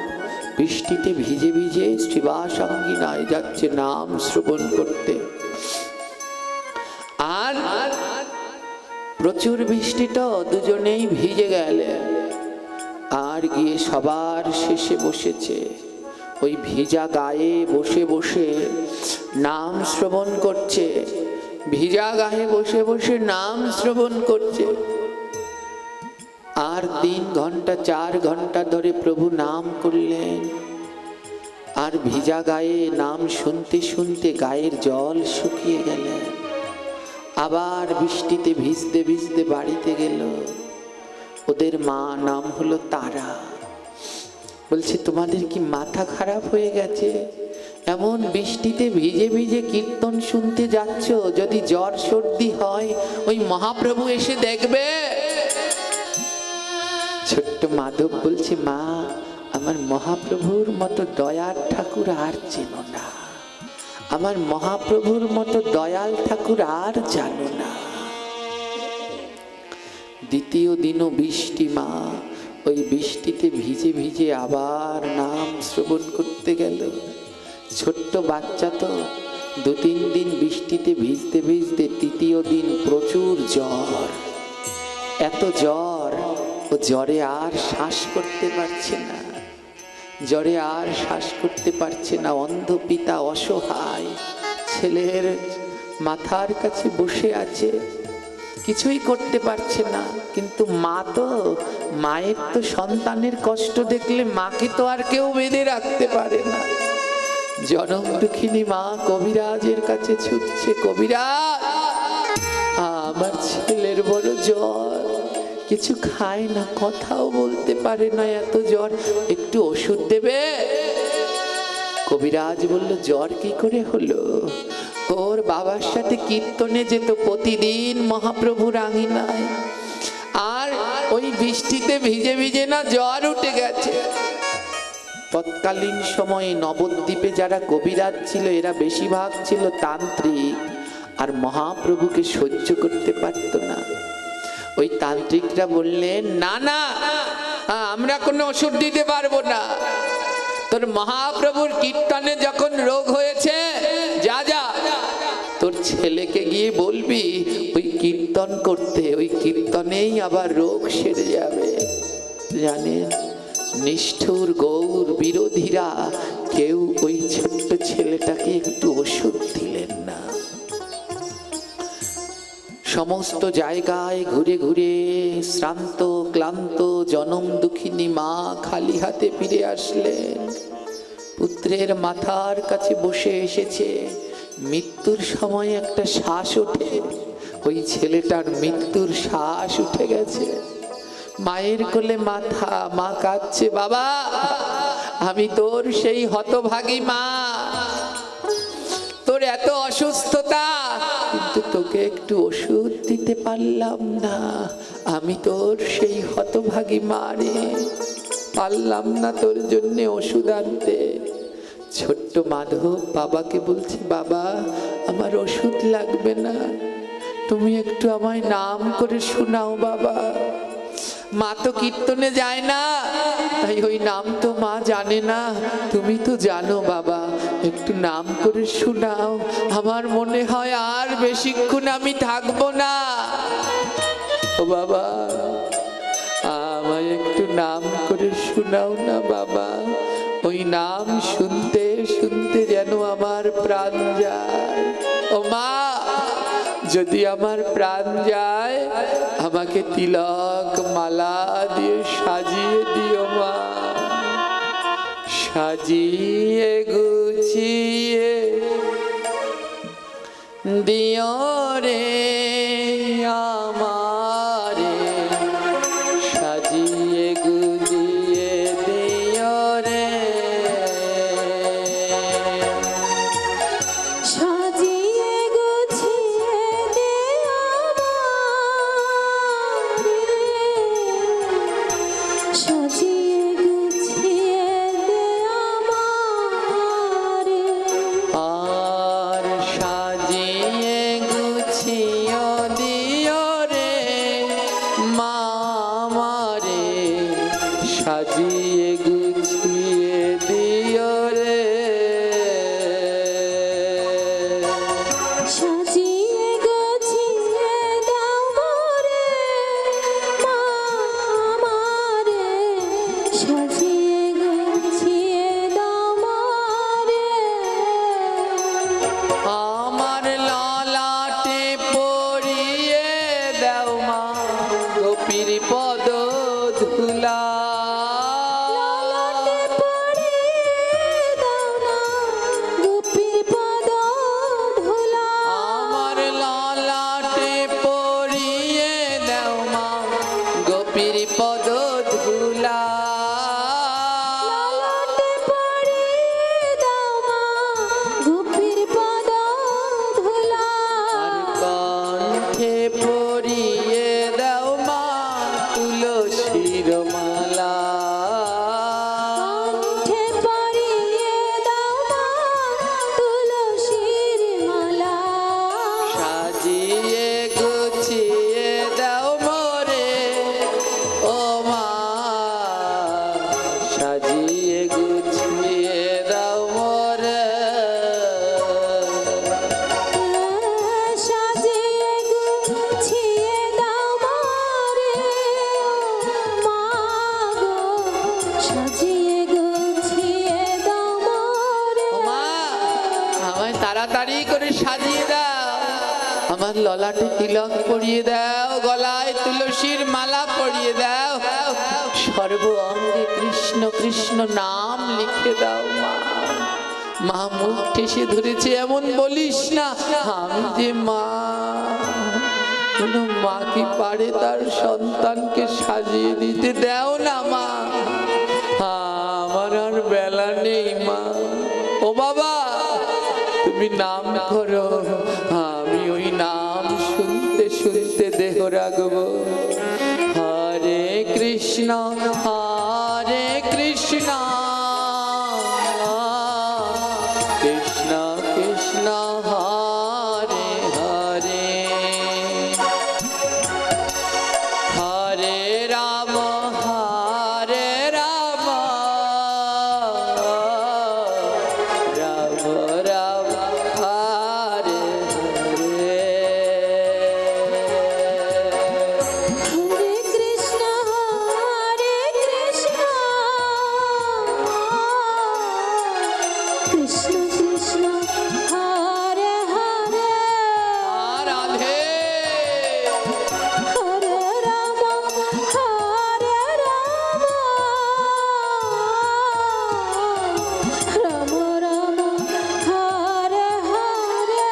বৃষ্টিতে ভিজে ভিজে শ্রীবাস আঙ্গিনায় যাচ্ছে নাম শ্রবণ করতে। আর প্রচুর বৃষ্টিটা দুজনেই ভিজে গেলেন, আর গিয়ে সবার শেষে বসেছে, ওই ভিজা গায়ে বসে বসে নাম শ্রবণ করছে, ভিজা গায়ে বসে বসে নাম শ্রবণ করছে। আর 3 ঘন্টা 4 ঘন্টা ধরে প্রভু নাম করলেন, আর ভিজা গায়ে নাম শুনতে শুনতে গায়ের জল শুকিয়ে গেলেন। আবার বৃষ্টিতে ভিজতে ভিজতে বাড়িতে গেল। ওদের মা নাম হলো তারা। বলছে, তোমাদের কি মাথা খারাপ হয়ে গেছে? এমন বৃষ্টিতে ভিজে ভিজে কীর্তন শুনতে যাচ্ছ, যদি জ্বর সর্দি হয় ওই মহাপ্রভু এসে দেখবে। ছোট্ট মাধব বলছে, মা, আমার মহাপ্রভুর মতো দয়ার ঠাকুর আর চেনো না, আমার মহাপ্রভুর মতো দয়াল ঠাকুর আর জানো না। দ্বিতীয় দিনও বৃষ্টি, মা ওই বৃষ্টিতে ভিজে ভিজে আবার নাম শ্রবণ করতে গেল। ছোট্ট বাচ্চা তো, 2-3 দিন বৃষ্টিতে ভিজতে ভিজতে তৃতীয় দিন প্রচুর জ্বর। এত জ্বর, ও জ্বরে আর শ্বাস করতে পারছে না, জ্বরে আর শ্বাস করতে পারছে না। অন্ধ পিতা অসহায় ছেলের মাথার কাছে বসে আছে, কিছুই করতে পারছে না। কিন্তু মা তো, মায়ের তো সন্তানের কষ্ট দেখলে মাকে তো আর কেউ বেঁধে রাখতে পারে না। জনম দুঃখিনী মা কবিরাজের কাছে ছুটছে, কবিরাজ, আমার ছেলের বড় জ্বর, কিছু খায় না, কথাও বলতে পারে না, এত জ্বর, একটু ওষুধ দেবে? কবিরাজ বলল, জ্বর কি করে হলো? ওর বাবার সাথে কীর্তনে যেত প্রতিদিন মহাপ্রভুর আঙিনায়, আর ওই বৃষ্টিতে ভিজে ভিজে না জ্বর উঠে গেছে। তৎকালীন সময়ে নবদ্বীপে যারা কবিরাজ ছিল এরা বেশিরভাগ ছিল তান্ত্রিক, আর মহাপ্রভুকে সহ্য করতে পারত না। ওই তান্ত্রিকরা বললেন, না না, আমরা কোনো ওষুধ দিতে পারবো না, তোর মহাপ্রভুর কীর্তনে যখন রোগ হয়েছে, যা যা তোর ছেলেকে গিয়ে বলবি ওই কীর্তন করতে, ওই কীর্তনেই আবার রোগ সেরে যাবে। জানেন, নিষ্ঠুর গৌর বিরোধীরা কেউ ওই ছোট্ট ছেলেটাকে একটু ওষুধ দিলেন না। সমস্ত জায়গায় ঘুরে ঘুরে শ্রান্ত ক্লান্ত জনম দুঃখিনী মা খালি হাতে ফিরে আসলেন। পুত্রের মাথার কাছে বসে এসেছে। মৃত্যুর সময় একটা শ্বাস ওঠে, ওই ছেলেটার মৃত্যুর শ্বাস উঠে গেছে। মায়ের কোলে মাথা, মা কাঁদছে, বাবা আমি তোর সেই হতভাগী মা, তোর এত অসুস্থতা, কিন্তু তোকে একটু ওষুধ দিতে পারলাম না। আমি তোর সেই হতভাগী মা রে, পারলাম না তোর জন্য ওষুধ আনতে। ছোট্ট মাধব বাবাকে বলছি, বাবা আমার ওষুধ লাগবে না, তুমি একটু আমায় নাম করে শোনাও বাবা। মা তো কীর্তনে যায় না, তাই ওই নাম তো মা জানে না, তুমি তো জানো বাবা, একটু নাম করে শোনাও, আমার মনে হয় আর বেশিক্ষণ আমি থাকবো না। ও বাবা, আমায় একটু নাম করে শোনাও না বাবা। ওই নাম শুনতে শুনতে যেন আমার প্রাণ যায়। ও মা, যদি আমার প্রাণ যায় আমাকে তিলক মালা দিয়ে সাজিয়ে দিও মা, সাজিয়ে গুছিয়ে দিও রে আমারে, সাজিয়ে গুছিয়ে দিও রে। সাজিয়ে গুছিয়ে দে আমারে, সাজিয়ে গুছিয়ে দে আমারে, আর সাজিয়ে গুছিয়ে দিও রে মা আমারে, সাজিয়ে গুছিয়ে দিও রে। সাজিয়ে গুছিয়ে দাও মোরে মা আমারে, সাজিয়ে গুছিয়ে দাও মোরে। আমার ললাটে পরিয়ে দাও মা গোপীর পদ ধুলা, ললাটে পরিয়ে দাও পদ ধুলা ললাটে পরিয়ে দাও মা গোপীর পদ ধুলা আর কণ্ঠে পরিয়ে দাও মা তুলসীর মালা কণ্ঠে পরিয়ে দাও মা তুলসীর মালা সাজিয়ে গুছিয়ে দাও মোরে ও মা সাজিয়ে গুছিয়ে দাও মোরে সাজিয়ে গুছিয়ে দাও মারে মা গো সাজিয়ে গুছিয়ে দাও মারে ও মা আমায় তাড়াতাড়ি করে সাজিয়ে দাও আমার ললাটে তিলক পরিয়ে দাও গলায় তুলসীর মালা পরিয়ে দাও সর্ব অঙ্গে কৃষ্ণ কৃষ্ণ নাম লিখে দাও মা মা মুখ ঠেসে ধরেছে এমন বলিস না আমি যে মা কোনো মা কি পারে তার সন্তানকে সাজিয়ে দিতে দাও না মা আমার আর বেলা নেই মা ও বাবা তুমি নাম করো আমি ওই নাম শুনতে শুনতে দেহ রাখবো হরে কৃষ্ণ কৃষ্ণ কৃষ্ণ হরে হরে হরে রাম রাম রাম হরে হরে হরে কৃষ্ণ কৃষ্ণ কৃষ্ণ হরে হরে রাধে হরে রাম রাম রাম হরে হরে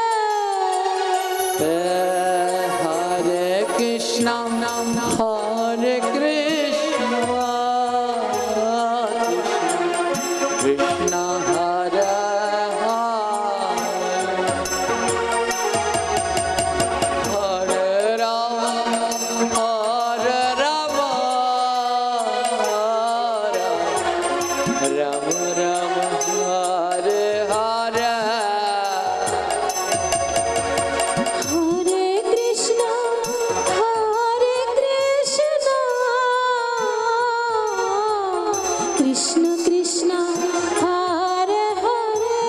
হরে কৃষ্ণ হরে কৃষ্ণ কৃষ্ণ হরে হরে রাম রাম রাম হরে হরে হরে কৃষ্ণ কৃষ্ণ কৃষ্ণ হরে হরে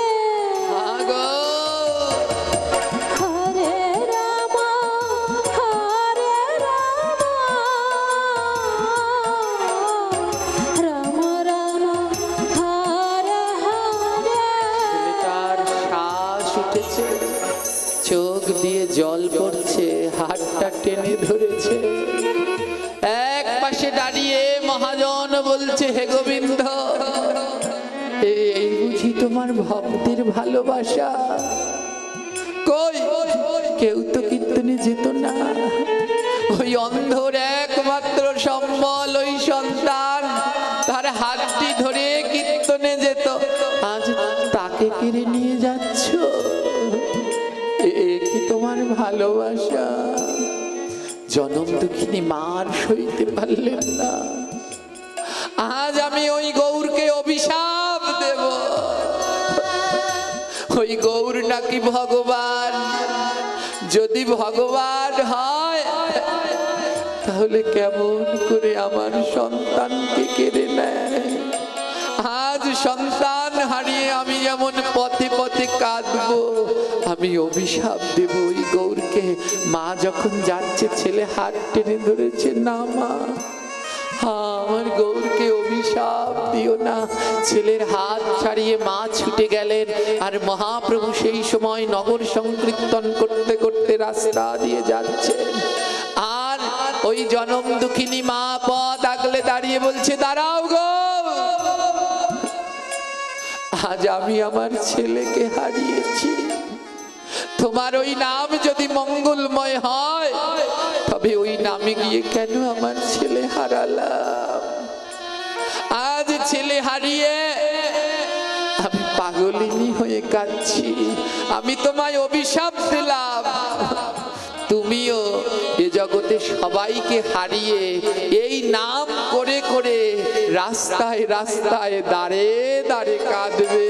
আগো হরে রাম রাম রাম হরে হরে ছেলেটার শ্বাস উঠেছে চোখ দিয়ে জল পড়ছে হাতটা টেনে ধরেছে এক পাশে দাঁড়িয়ে মহাজন বলছে হে গোবিন্দ এই বুঝি তোমার ভক্তের ভালোবাসা কই কেউ তো কীর্তনে যেত না ওই অন্ধর একমাত্র সম্বল ওই সন্তান তার হাতটি ধরে কীর্তনে যেত আজ তাকে কেড়ে নিয়ে যাচ্ছ এ কি তোমার ভালোবাসা জনম দুঃখিনী মার সইতে পারলেন না আজ আমি ওই গৌরকে অভিশাপ দেব ওই গৌর নাকি ভগবান যদি ভগবান হয় তাহলে কেমন করে আমার সন্তানকে কেড়ে নেয় আজ সন্তান হারিয়ে আমি যেমন পথে পথে কাঁদবো আমি অভিশাপ দেব ওই গৌরকে মা যখন যাচ্ছে ছেলে হাত টেনে ধরেছে না মা আমার গৌরকে অভিশাপ দিও না ছেলের হাত ছাড়িয়ে মা ছুটে গেলেন আর মহাপ্রভু সেই সময় নগর সংকীর্তন করতে করতে রাস্তা দিয়ে যাচ্ছেন আর ওই জনম দুঃখিনী মা পথ আগলে দাঁড়িয়ে বলছে দাঁড়াও গো আজ আমি আমার ছেলেকে হারিয়েছি তোমার ওই নাম যদি মঙ্গলময় হয় তবে তবে ওই নামে গিয়ে কেন আমার ছেলে হারালাম? আজ ছেলে হারিয়ে আমি পাগলিনী হয়ে কাঁদছি। আমি তোমায় অভিশাপ দিলাম, তুমিও এ জগতে সবাইকে হারিয়ে এই নাম করে করে রাস্তায় রাস্তায় দাঁড়ে দাঁড়ে কাঁদবে।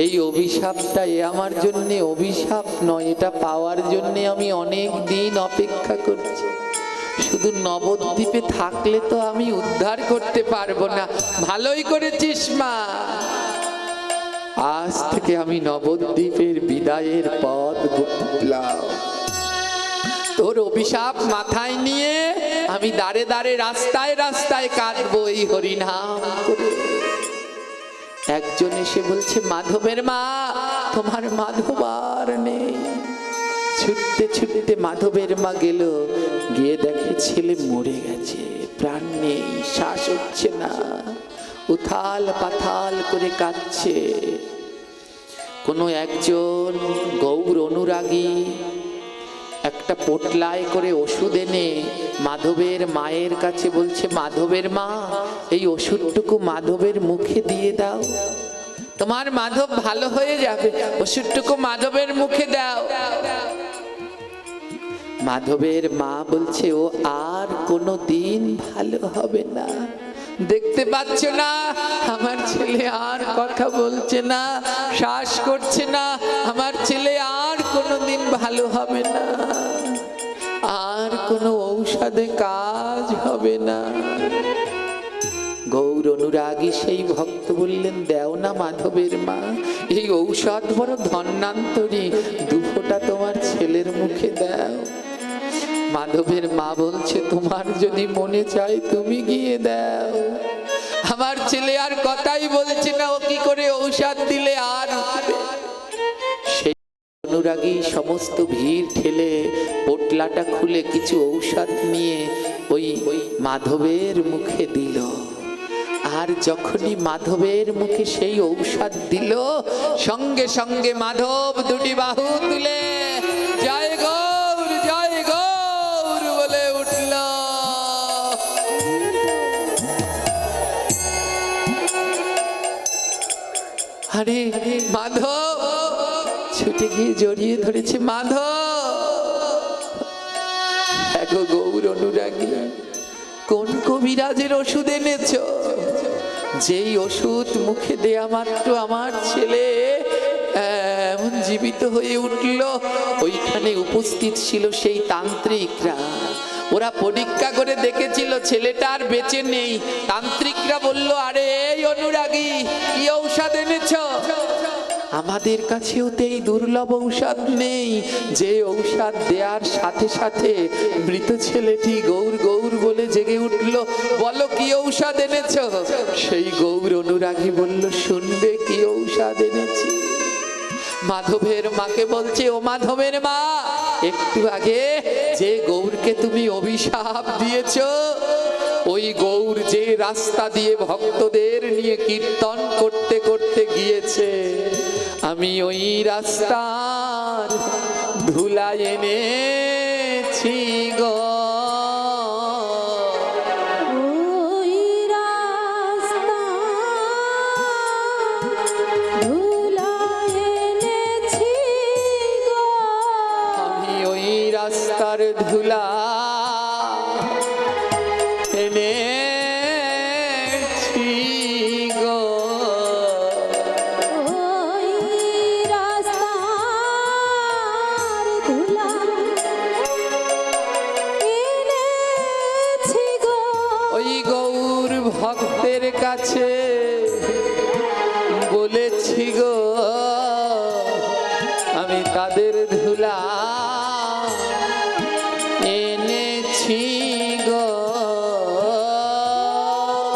এই অভিশাপটা আমার জন্য অভিশাপ নয়, এটা পাওয়ার জন্য আমি অনেক দিন অপেক্ষা করছি। শুধু নবদ্বীপে থাকলে তো আমি উদ্ধার করতে পারবো না। ভালোই করেছিস মা, আজ থেকে আমি নবদ্বীপের বিদায়ের পথ বুঝলাম। তোর অভিশাপ মাথায় নিয়ে আমি দাঁড়ে দাঁড়ে রাস্তায় রাস্তায় কাঁদবো এই হরিনাম করে। একজন এসে বলছে, মাধবের মা, তোমার মাধব আর নেই। ছুটতে ছুটতে মাধবের মা গেল, গিয়ে দেখে ছেলে মরে গেছে, প্রাণ নেই, শ্বাস হচ্ছে না, উথাল পাথাল করে কাঁদছে। কোনো একজন গৌর অনুরাগী একটা পোটলায় করে ওষুধ এনে মাধবের মায়ের কাছে বলছে, মাধবের মা, এই ওষুধটুকু মাধবের মুখে দিয়ে দাও, তোমার মাধব ভালো হয়ে যাবে, ওষুধটুকু মাধবের মুখে দাও। মাধবের মা বলছে, ও আর কোনো দিন ভালো হবে না। দেখতে পাচ্ছ না আমার ছেলে আর কথা বলছে না, শ্বাস করছে না, আমার ছেলে আর কোনোদিন ভালো হবে না, আর কোনো ঔষধে কাজ হবে না। গৌর অনুরাগী সেই ভক্ত বললেন, দেও না মাধবের মা, এই ঔষধ বড় ধন্যান্তরী, দুফোঁটা তোমার ছেলের মুখে দাও। মাধবের মা বলছে, তোমার যদি মনে চায় তুমি গিয়ে দাও, আমার ছেলে আর কথাই বলছে না, ও কি করে ঔষধ দিলে আর উঠবে। সেই অনুরাগী সমস্ত ভিড় ঠেলে পোটলাটা খুলে কিছু ঔষধ নিয়ে ওই মাধবের মুখে দিল। আর যখনই মাধবের মুখে সেই ঔষধ দিল, সঙ্গে সঙ্গে মাধব দুটি বাহু তুলে জয় গৌর জয় গৌর বলে উঠল। আরে মাধব ছুটে গিয়ে জড়িয়ে ধরেছে, মাধব। দেখো গৌর অনুরাগী, কোন কবিরাজের ওষুধ এনেছ? যেই ওষুধ মুখে দেয়া মাত্র আমার ছেলে এমন জীবিত হয়ে উঠল। ওইখানে উপস্থিত ছিল সেই তান্ত্রিকরা, ওরা পরীক্ষা করে দেখেছিল ছেলেটা আর বেঁচে নেই। তান্ত্রিকরা বলল, আরে এই অনুরাগী, কি ঔষধ এনেছ? আমাদের কাছেও তো এই দুর্লভ ঔষধ নেই, যে ঔষধ দেওয়ার সাথে সাথে মৃত ছেলেটি গৌর গৌর বলে জেগে উঠল। বলো কি ঔষধ এনেছ? সেই গৌর অনুরাগী বলল, শুনবে কি ঔষধ এনেছি। মাধবের মাকে বলছে, ও মাধবের মা, একটু আগে যে গৌরকে তুমি অভিশাপ দিয়েছ, ওই গৌর যে রাস্তা দিয়ে ভক্তদের নিয়ে কীর্তন করতে করতে গিয়েছে, আমি ওই রাস্তার ধুলা এনেছি গো। রাস্তার ধুলা এনেছি গো, ওই রাস্তার ধুলা এনেছি গো। কাছে বলেছি গো আমি তাদের ধুলা এনেছি গো।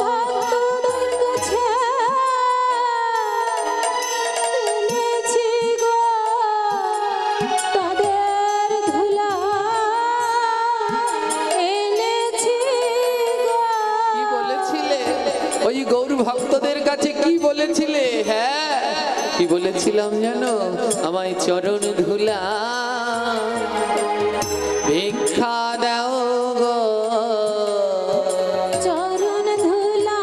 ভক্তদের কাছে এনেছি গো তাদের ধুলা এনেছি গো। কি বলেছিলে ওই গৌর ভক্তদের কাছে? কি বলেছিলে? হ্যাঁ, কি বলেছিলাম জানো? আমায় চরণ ধুলা ভিক্ষা দাও গো। চরণ ধুলা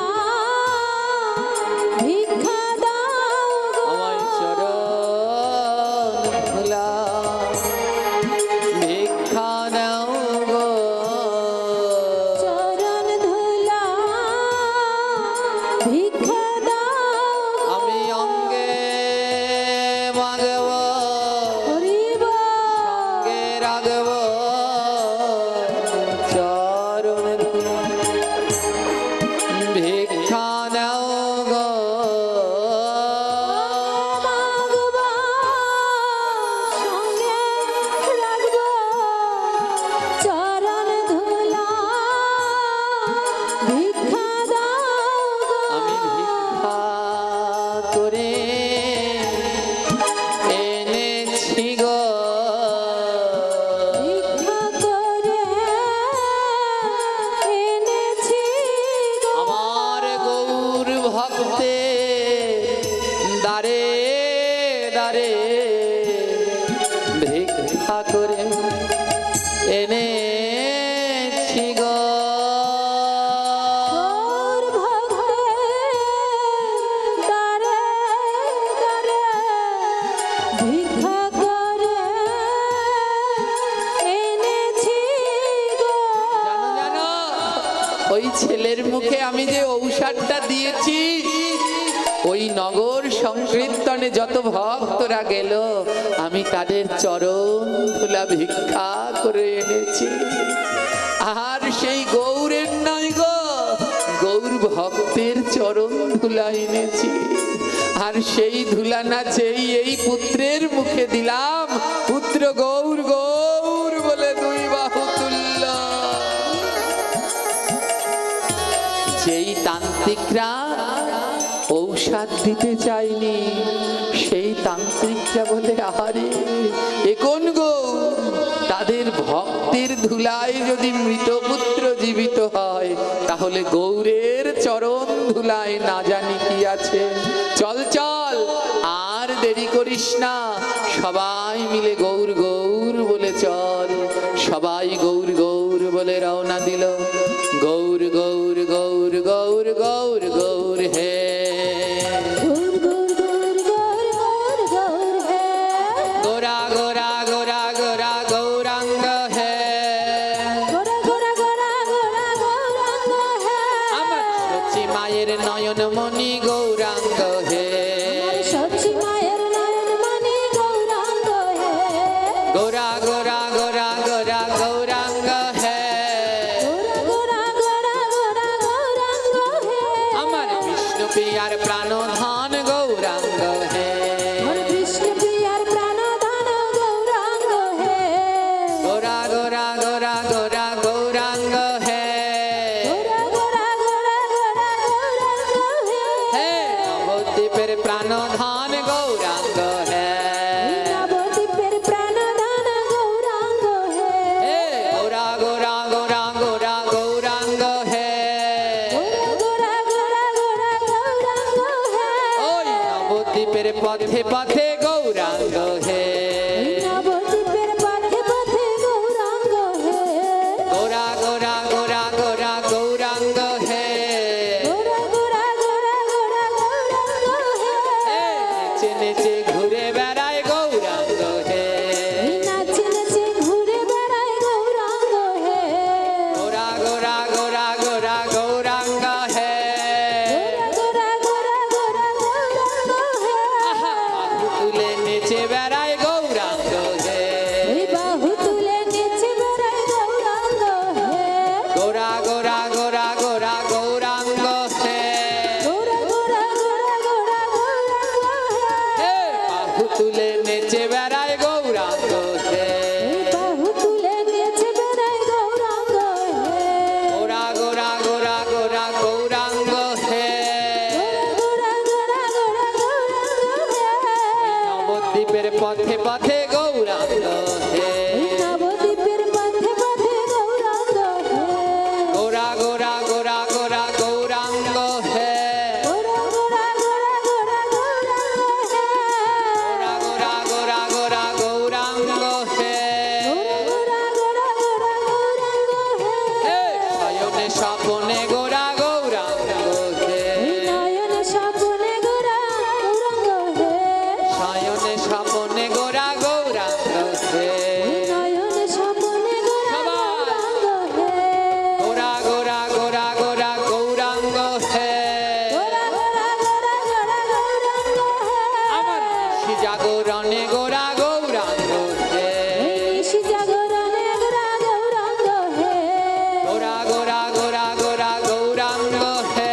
ভিক্ষা দাও গো। আমায় চরণ ধুলা ভিক্ষা দাও গো। চরণ ধুলা ভিক্ষা দাও গো। আমি অঙ্গে মাগব হরিব সঙ্গে রাগব চরণ ধুলা ভিক্ষা দাও গো। মাগব সঙ্গে রাখব চরণ ধুলা ভিক্ষা দাও গো। আমি ভিক্ষা করে এনেছি গো। ভিক্ষা করে এনেছি গো। আমার গৌর ভক্তে দারে দারে ভিক্ষা করে এনেছি গো। গৌর ভক্তের দ্বারে দ্বারে ভিক্ষা করে এনেছি গো। জানো জানো ওই ছেলের মুখে আমি যে ঔষধটা দিয়েছি, ওই নগর সংকীর্তনে যত ভক্তরা গেল আমি তাদের চরণ ধুলা ভিক্ষা করে এনেছি। আর সেই গৌরের নয় গো, গৌর ভক্তের চরণ ধুলা এনেছি। আর সেই ধুলা না চেয়ে এই পুত্রের মুখে দিলাম। পুত্র গৌর গৌর বলে দুই বাহু তুল্য। যেই তান্ত্রিকরা ঔষধ দিতে চায়নি, সেই তান্ত্রিকরা বলে আহারে এ কোন গো? তাদের ভক্তের ধুলায় যদি মৃত পুত্র জীবিত হয়, তাহলে গৌরের চরণ ধুলায় না জানি কি আছে। চল চল, আর দেরি করিস না, সবাই মিলে গৌর গৌর বলে চল। সবাই গৌর গৌর বলে রওনা দিল। গৌর গৌর গৌর গৌর গৌর গৌর হে। গৌর গৌর গৌর গৌর গৌর গৌর হে। গোরা গোরা গোরা গোরা গৌরাঙ্গ হে। গোরা গোরা গোরা গোরা গৌরাঙ্গ হে। আমার সচি মায়ের নয়ন মণি গৌরাঙ্গ হে। আমার সচি মায়ের নয়ন মণি গৌরাঙ্গ হে। গোরা গোরা গোরা গোরা গৌরাঙ্গ হে। গোরা গোরা গোরা গোরা গৌরাঙ্গ হে। আমার বিষ্ণু প্রিয়ার প্রাণধন গৌরাঙ্গ হে। আমার কৃষ্ণ প্রিয়ার প্রাণধন গৌরাঙ্গ হে। গোরা গোরা গোরা গোরা গৌরাঙ্গ হে। গোরা গোরা গোরা গোরা গৌরাঙ্গ হে। হে নবদ্বীপের প্রাণধন গৌরাঙ্গ হে। নবদ্বীপের প্রাণধন গৌরাঙ্গ হে। হে গোরা গোরা গোরা গোরা গৌরাঙ্গ হে। গোরা গোরা গোরা গোরা গৌরাঙ্গ হে। ওই নবদ্বীপের পথে পথে গৌরাঙ্গ হে। নবদ্বীপের পথে পথে গৌরাঙ্গ হে। গোরা গোরা গোরা গোরা গৌরাঙ্গ হে। গোরা গোরা গোরা গোরা গৌরাঙ্গ হে। হে নেচে নেচে ঘুরে বেড়ায় গৌরাঙ্গ হে। নাচে নাচে ঘুরে বেড়ায় গৌরাঙ্গ হে। গোরা গোরা গোরা গোরা গৌরাঙ্গ হে। গোরা গোরা গোরা গোরা গৌরাঙ্গ হে। আহা বাহু তুলে নেচে বেড়ায় গৌরাঙ্গ হে। ওই বাহু তুলে নেচে বেড়ায় গৌরাঙ্গ হে। গোরা গোরা গোরা গোরা গৌরাঙ্গ হে। পথে পথে গৌরাঙ্গ হে নবদ্বীপের পথে পথে গৌরাঙ্গ হে গোরা গোরা গোরা গোরা গৌরাঙ্গ হে গোরা গোরা গোরা গোরা গৌরাঙ্গ হে গোরা গোরা গোরা গোরা গৌরাঙ্গ হে গোরা গোরা গোরা গৌরাঙ্গ হে শয়নে স্বপনে গোরা গৌরাঙ্গ হে নয়নে স্বপনে গোরা গৌরাঙ্গ হে শয়নে স্বপনে গোরা গৌরাঙ্গ হে নয়নে স্বপনে গোরা গৌরাঙ্গ হে গোরা গোরা গোরা গোরা গৌরাঙ্গ হে গোরা গোরা গোরা গোরা গৌরাঙ্গ হে আমার নিশি জাগরণে গোরা গৌরাঙ্গ হে নিশি জাগরণে গোরা গৌরাঙ্গ হে গোরা গোরা গোরা গোরা গৌরাঙ্গ হে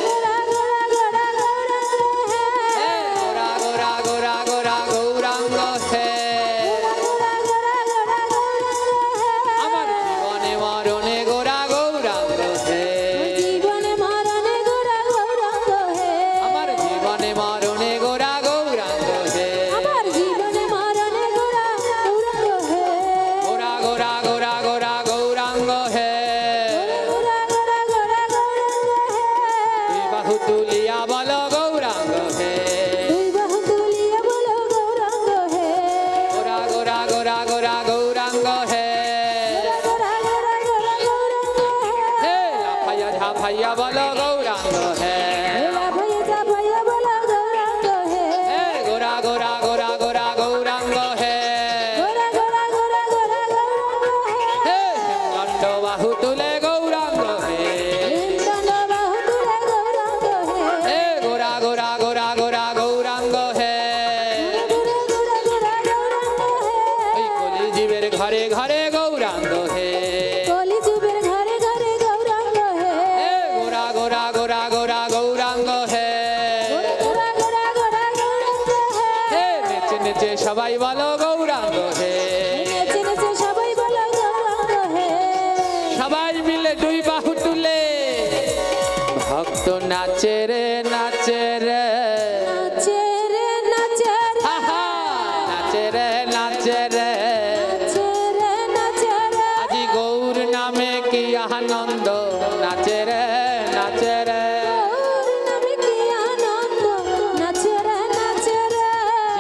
গোরা গোরা গোরা গৌরাঙ্গ হে গোরা গোরা গোরা গোরা গৌরাঙ্গ হে গোরা গোরা গোরা গৌরাঙ্গ হে আমার জীবনে মরণে গোরা গৌরাঙ্গ হে জীবনে মরণে গোরা গৌরাঙ্গ হে আমার জীবনে মরণে গোরা গৌরাঙ্গ হে আমার জীবনে মরণে গোরা গৌরাঙ্গ হে গোরা গোরা গোরা গোরা গৌরাঙ্গ হে গোরা গোরা গোরা গৌরাঙ্গ হে দুই বাহু তুলিয়া বল গৌরাঙ্গ হে দুই বাহু তুলিয়া বলো গৌরাঙ্গ হে গোরা গোরা গোরা গোরা গৌরাঙ্গ হে গোরা গোরা গোরা গৌরাঙ্গ হে লাফাইয়া ঝাফাইয়া বল গৌরাঙ্গ হে লাফাইয়া ঝাঁপাইয়া বলো গৌরাঙ্গ হে গোরা গোরা গোরা গোরা গৌরাঙ্গ হে গোরা গোরা গোরা গোরা গৌরাঙ্গ হে দণ্ড বাহু তুলে গৌরাঙ্গ হে দণ্ড বাহু তুলে গৌরাঙ্গ হে গোরা গোরা গোরা গোরা গৌরাঙ্গ হে গোরা গোরা গোরা গৌরাঙ্গ হে ওই কলি জীবের ঘরে ঘরে গৌরাঙ্গ হে কলি যুগের ঘরে ঘরে গৌরাঙ্গ হে গোরা গোরা গোরা গোরা গৌরাঙ্গ হে গোরা গোরা গোরা গৌরাঙ্গ হে নেচে নেচে সবাই বলো গৌরাঙ্গ হে নেচে নেচে সবাই বলো গৌরাঙ্গ হে সবাই মিলে দুই বাহু তুলে ভক্ত নাচে রে নাচে রে নাচে রে নাচে রে আহা, নাচে রে নাচে রে নাচে রে নাচে রে আজি গৌর নামে কি আনন্দ